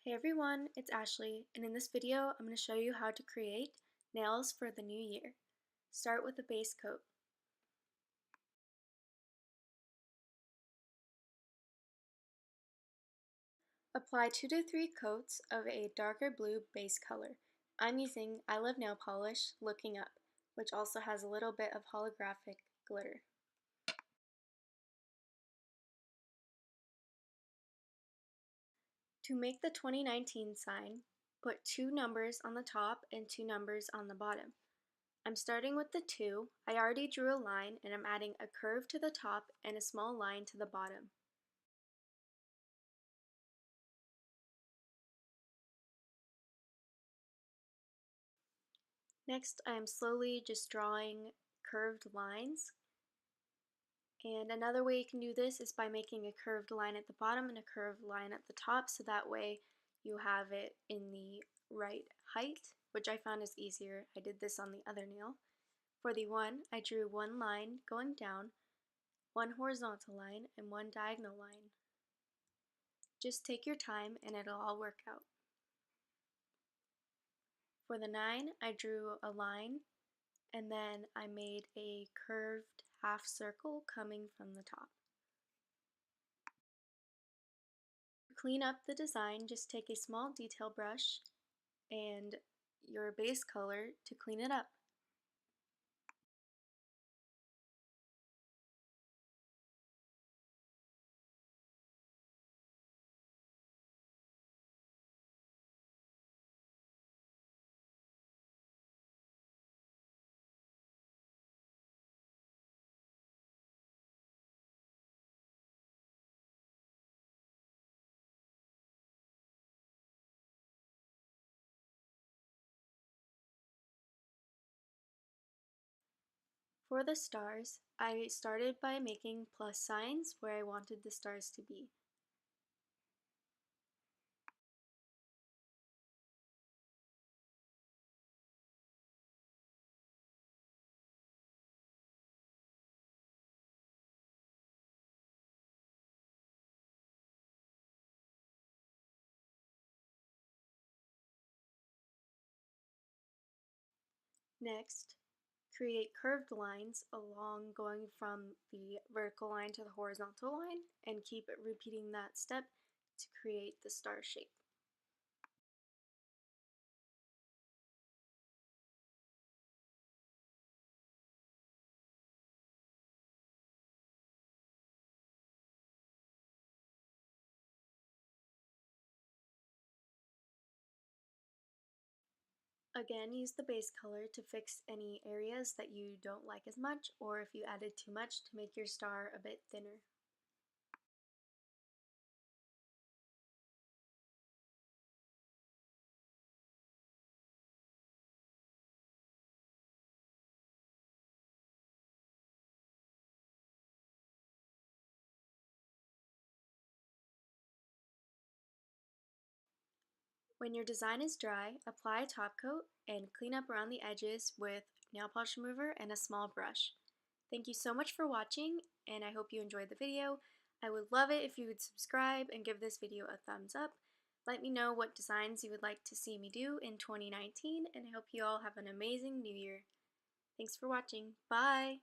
Hey everyone, it's Ashley, and in this video I'm going to show you how to create nails for the new year. Start with a base coat. Apply 2 to 3 coats of a darker blue base color. I'm using I Love Nail Polish Looking Up, which also has a little bit of holographic glitter. To make the 2019 sign, put 2 numbers on the top and 2 numbers on the bottom. I'm starting with the 2. I already drew a line and I'm adding a curve to the top and a small line to the bottom. Next, I am slowly just drawing curved lines. And another way you can do this is by making a curved line at the bottom and a curved line at the top, so that way you have it in the right height, which I found is easier. I did this on the other nail. For the one, I drew one line going down, one horizontal line, and one diagonal line. Just take your time and it'll all work out. For the 9, I drew a line and then I made a curved half circle coming from the top. To clean up the design, just take a small detail brush and your base color to clean it up. For the stars, I started by making plus signs where I wanted the stars to be. Next, create curved lines along going from the vertical line to the horizontal line and keep repeating that step to create the star shape. Again, use the base color to fix any areas that you don't like as much, or if you added too much, to make your star a bit thinner. When your design is dry, apply a top coat and clean up around the edges with nail polish remover and a small brush. Thank you so much for watching, and I hope you enjoyed the video. I would love it if you would subscribe and give this video a thumbs up. Let me know what designs you would like to see me do in 2019, and I hope you all have an amazing new year. Thanks for watching. Bye!